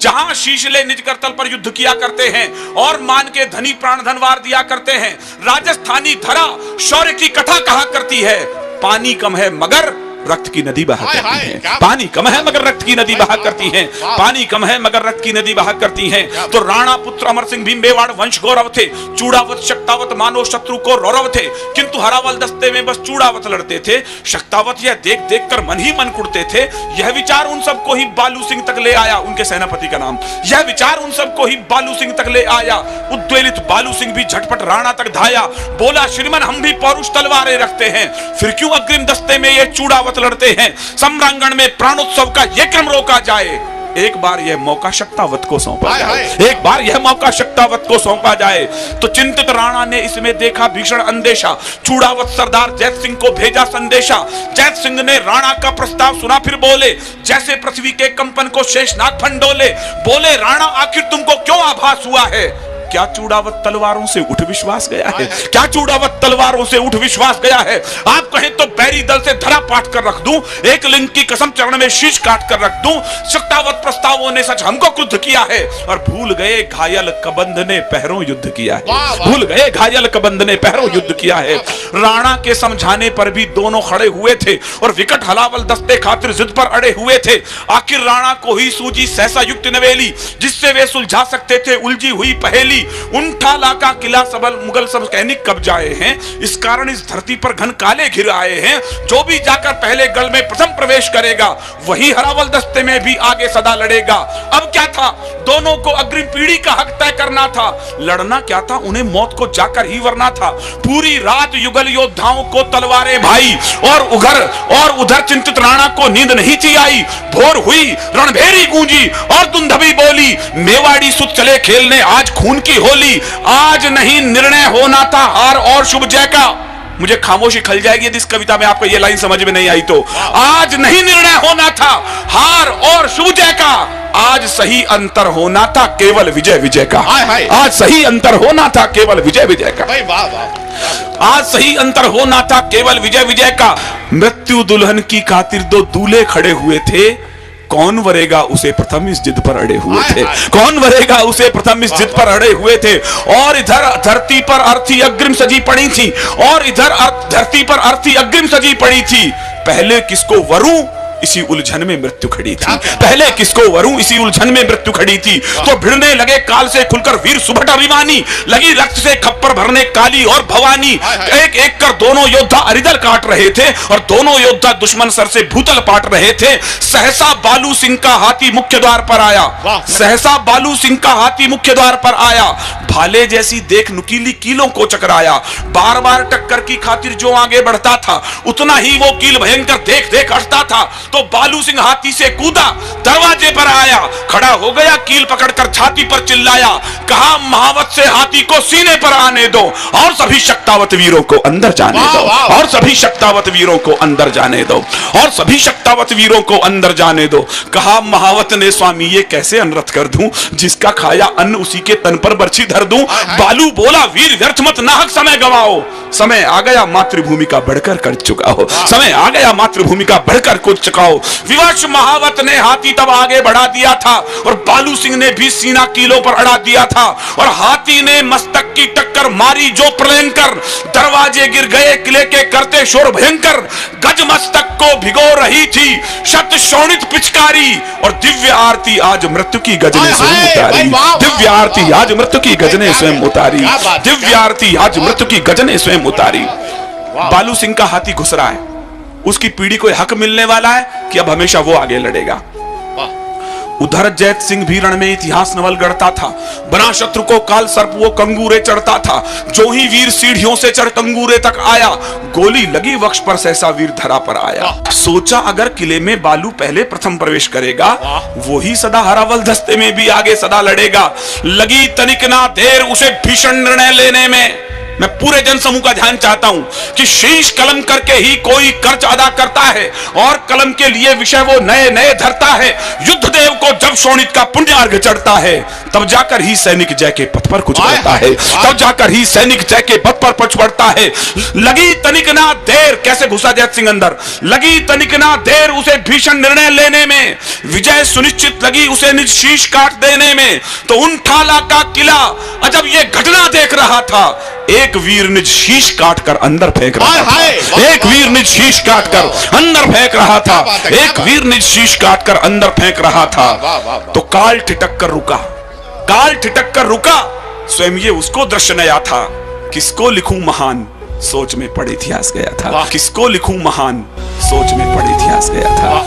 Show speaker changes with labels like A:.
A: जहां शीशले निज करतल पर युद्ध किया करते हैं और मान के धनी प्राण धनवार दिया करते हैं। राजस्थानी धरा शौर्य की कथा कहा करती है, पानी कम है मगर रक्त की नदी बहा करती है। पानी कम है मगर रक्त की नदी बहा करती है। पानी कम है मगर रक्त की नदी बहा करती है। तो राणा पुत्र अमर सिंह भीम मेवाड़ वंश गौरव थे, चूड़ावत शक्तावत मानो शत्रु को रौरव थे, किंतु हरावल दस्ते में बस चूड़ावत लड़ते थे। शक्तावत यह देख देख कर मन ही मन कुड़ते थे। यह विचार उन सबको ही बालू सिंह तक ले आया, उनके सेनापति का नाम। यह विचार उन सबको ही बालू सिंह तक ले आया। उद्वेलित बालू सिंह भी झटपट राणा तक धाया, बोला श्रीमन हम भी पौरुष तलवारें रखते हैं, फिर क्यों अग्रिम दस्ते में ये चूड़ावत लड़ते हैं। सम्रांगण में प्राणोत्सव का यह क्रम रोका जाए। एक बार यह मौका शक्तावत को सौंपा जाए, एक बार यह मौका शक्तावत को सौंपा जाए। तो चिंतित राणा ने इसमें देखा भीषण अंदेशा, चूड़ावत सरदार जैत सिंह को भेजा संदेशा। जैत सिंह ने राणा का प्रस्ताव सुना, फिर बोले जैसे पृथ्वी के कंपन को शेषनाग फंडोले, बोले राणा आखिर तुमको क्यों आभास हुआ है। क्या चूड़ावत तलवारों से उठ विश्वास गया है, क्या चूड़ावत तलवारों से उठ विश्वास गया है। आप कहें तो बैरी दल से धरा पाट कर रख दूं, एक लिंग की कसम चरण में शीश काट कर रख दूं। शक्तावत प्रस्तावों ने सच हमको क्रुद्ध किया है, और भूल गए घायल कबंध ने पहरों युद्ध किया है, भूल गए घायल कबंध ने पहरों युद्ध किया है। राणा के समझाने पर भी दोनों खड़े हुए थे और विकट हलावल दस्ते खातिर जिद पर अड़े हुए थे। आखिर राणा को ही सूझी सहसा युक्त नवेली, जिससे वे सुलझा सकते थे उलझी हुई पहेली। उनठाला का किला सबल मुगल सब सैनिक कब्जाए हैं, इस कारण इस धरती पर घन काले घिर आए हैं। जो भी जाकर पहले गढ़ में प्रथम प्रवेश करेगा वही हरावल दस्ते में भी आगे सदा लड़ेगा। अब क्या था, दोनों को अग्रिम पीढ़ी का हक तय करना था। लड़ना क्या था, उन्हें मौत को जाकर ही वरना था। पूरी रात युगल योद्धाओं को तलवारें भाई, और उधर चिंतित राणा को नींद नहीं थी आई। भोर हुई, रणभेरी गूंजी और दुंदभी बोली, मेवाड़ी सुत चले खेलने आज खून की होली। आज नहीं निर्णय होना था हार और शुभ जय का। मुझे खामोशी खल जाएगी यदि इस कविता में आपको यह लाइन समझ में नहीं आई तो। आज नहीं निर्णय होना था हार और शुभ जय का, आज सही अंतर होना था केवल विजय विजय का। आज सही अंतर होना था केवल विजय विजय का। आज सही अंतर होना था केवल विजय विजय का। मृत्यु दुल्हन की खातिर दो दूल्हे खड़े हुए थे, कौन वरेगा उसे प्रथम इस जिद पर अड़े हुए थे, कौन वरेगा उसे प्रथम इस जिद पर अड़े हुए थे। और इधर धरती पर अर्थी अग्रिम सजी पड़ी थी, और इधर धरती पर अर्थी अग्रिम सजी पड़ी थी। पहले किसको वरूं इसी उलझन में मृत्यु खड़ी थी, पहले किसको वरूं इसी उलझन में मृत्यु खड़ी थी। तो भिड़ने लगे काल से खुलकर वीर सुभट अभिमानी, लगी रक्त से खप्पर भरने काली और भवानी। एक एक कर दोनों योद्धा अरिदल काट रहे थे, और दोनों योद्धा दुश्मन सर से भूतल पाट रहे थे। सहसा बालू सिंह का हाथी मुख्य द्वार पर आया, सहसा बालू सिंह का हाथी मुख्य द्वार पर आया। भाले जैसी देख नुकीली कीलों को चकराया, बार बार टक्कर की खातिर जो आगे बढ़ता था उतना ही वो कील भयंकर देख देख हटता था। तो बालू सिंह हाथी से कूदा, दरवाजे पर आया, खड़ा हो गया, कील पकड़कर छाती पर चिल्लाया, कहा महावत से हाथी को सीने पर आने दो और सभी शक्तावत वीरों को अंदर जाने दो, और सभी शक्तावत वीरों को अंदर जाने दो, और सभी शक्तावत वीरों को अंदर जाने दो। कहा महावत ने स्वामी ये कैसे अनर्थ कर दूं, जिसका खाया अन्न उसी के तन पर बर्छी धर दूं। बालू बोला वीर व्यर्थ मत नाहक समय गवाओ, समय आ गया मातृभूमि का बढ़कर कर चुका हो, समय आ गया मातृभूमि का बढ़कर कुछ चुका हो। विवश महावत ने हाथी तब आगे बढ़ा दिया था, और बालू सिंह ने भी सीना कीलों पर अड़ा दिया था, और हाथी ने मस्तक की टक्कर मारी जो प्रलयंकर, दरवाजे गिर गए किले के करते शोर भयंकर। गज मस्तक को भिगो रही थी शत शोणित पिचकारी, और दिव्य आरती आज मृत्यु की गजने स्वयं उतारी, दिव्य आरती आज मृत्यु की गजने स्वयं उतारी, दिव्य आरती आज मृत्यु की गजने स्वयं उतारी। बालू सिंह का हाथी घुस रहा है, उसकी पीढ़ी को हक मिलने वाला है कि अब हमेशा वो आगे लड़ेगा। उधर जैत सिंह भी रण में इतिहास नवल गढ़ता था, बना शत्रु को काल सर्प वो कंगूरे चढ़ता था। जो ही वीर सीढ़ियों से चढ़ कंगूरे तक आया, गोली लगी वक्ष पर सहसा वीर धरा पर आया। सोचा अगर किले में बालू पहले प्रथम प्रवेश करेगा, वो ही सदा हरावल दस्ते में भी आगे सदा लड़ेगा। लगी तनिक ना देर उसे भीषण निर्णय लेने में, मैं पूरे जनसमूह का ध्यान चाहता हूं कि शीश कलम करके ही कोई कर्ज अदा करता है और कलम के लिए विषय वो नए नए धरता है। युद्ध देव को जब शोणित का पुण्य अर्घ चढ़ता है, तब जाकर ही सैनिक जय के पथ पर कुछ बढ़ता है, तब जाकर ही सैनिक जय के पथ पर कुछ बढ़ता है। लगी तनिक ना देर, कैसे घुसा जैत सिंह अंदर, लगी तनिक ना देर उसे भीषण निर्णय लेने में, विजय सुनिश्चित लगी उसे निज शीश काट देने में। तो उन ठाला का किला अजब ये घटना देख रहा था, एक वीर निज शीश काटकर अंदर फेंक रहा था, एक वीर निज शीश काटकर अंदर फेंक रहा था, एक वीर निज शीश काटकर अंदर फेंक रहा था। तो काल ठिठक कर रुका, काल ठिठक कर रुका, स्वयं ये उसको दृश्य नया था। किसको लिखूं महान, सोच में पड़े इतिहास गया था, किसको लिखूं महान, सोच में पड़े इतिहास गया था।